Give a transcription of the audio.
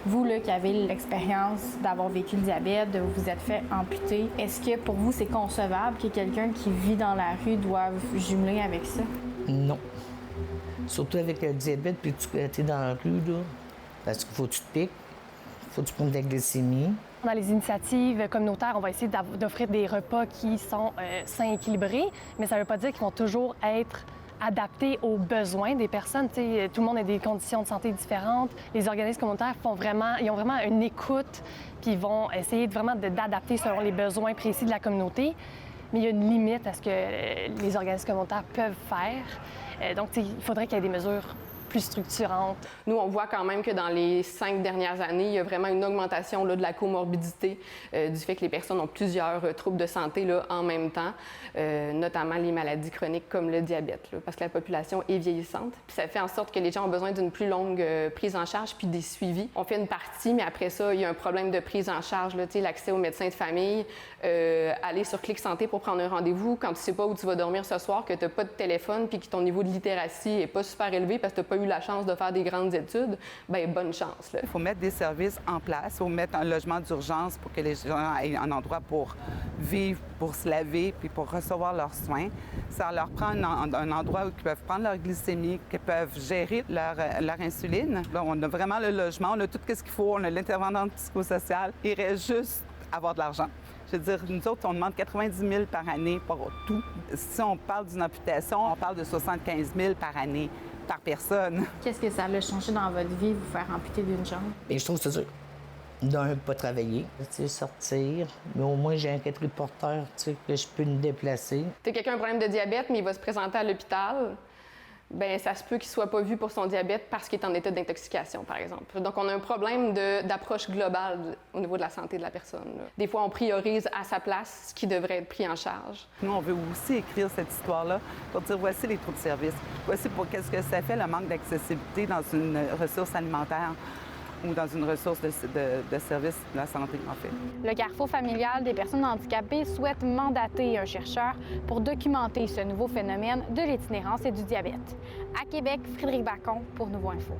Vous, là, qui avez l'expérience d'avoir vécu le diabète, de vous être fait amputer, est-ce que pour vous, c'est concevable que quelqu'un qui vit dans la rue doive jumeler avec ça? Non. Surtout avec le diabète, puis tu es dans la rue, là, parce qu'il faut que tu te piques, il faut que tu prennes de la glycémie. Dans les initiatives communautaires, on va essayer d'offrir des repas qui sont sains et équilibrés, mais ça ne veut pas dire qu'ils vont toujours être adaptés aux besoins des personnes. T'sais, tout le monde a des conditions de santé différentes. Les organismes communautaires ont vraiment une écoute, puis ils vont essayer d'adapter selon les besoins précis de la communauté. Mais il y a une limite à ce que les organismes communautaires peuvent faire. Donc, il faudrait qu'il y ait des mesures plus structurantes. Nous, on voit quand même que dans les 5 dernières années, il y a vraiment une augmentation là, de la comorbidité, du fait que les personnes ont plusieurs troubles de santé là, en même temps, notamment les maladies chroniques comme le diabète, là, parce que la population est vieillissante. Puis ça fait en sorte que les gens ont besoin d'une plus longue prise en charge puis des suivis. On fait une partie, mais après ça, il y a un problème de prise en charge, là, l'accès aux médecins de famille, aller sur Clic Santé pour prendre un rendez-vous quand tu sais pas où tu vas dormir ce soir, que tu n'as pas de téléphone puis que ton niveau de littératie n'est pas super élevé parce que tu n'as pas eu la chance de faire des grandes études, bien, bonne chance. Il faut mettre des services en place, il faut mettre un logement d'urgence pour que les gens aient un endroit pour vivre, pour se laver, puis pour recevoir leurs soins. Ça leur prend un endroit où ils peuvent prendre leur glycémie, qu'ils peuvent gérer leur insuline. Là, on a vraiment le logement, on a tout ce qu'il faut, on a l'intervenante psychosociale. Il reste juste avoir de l'argent. Je veux dire, nous autres, on demande 90 000 par année pour tout. Si on parle d'une amputation, on parle de 75 000 par année. Par personne. Qu'est-ce que ça a changé dans votre vie, vous faire amputer d'une jambe? Et je trouve que c'est sûr. D'un, pas travailler, sortir, mais au moins j'ai un quadriporteur que je peux me déplacer. Quelqu'un a un problème de diabète, mais il va se présenter à l'hôpital. Bien, ça se peut qu'il ne soit pas vu pour son diabète parce qu'il est en état d'intoxication, par exemple. Donc, on a un problème d'approche globale au niveau de la santé de la personne. Là. Des fois, on priorise à sa place ce qui devrait être pris en charge. Nous, on veut aussi écrire cette histoire-là pour dire voici les trous de service. Voici pour qu'est-ce que ça fait le manque d'accessibilité dans une ressource alimentaire ou dans une ressource de service de la santé, en fait. Le Carrefour familial des personnes handicapées souhaite mandater un chercheur pour documenter ce nouveau phénomène de l'itinérance et du diabète. À Québec, Frédéric Bacon pour Nouveau Info.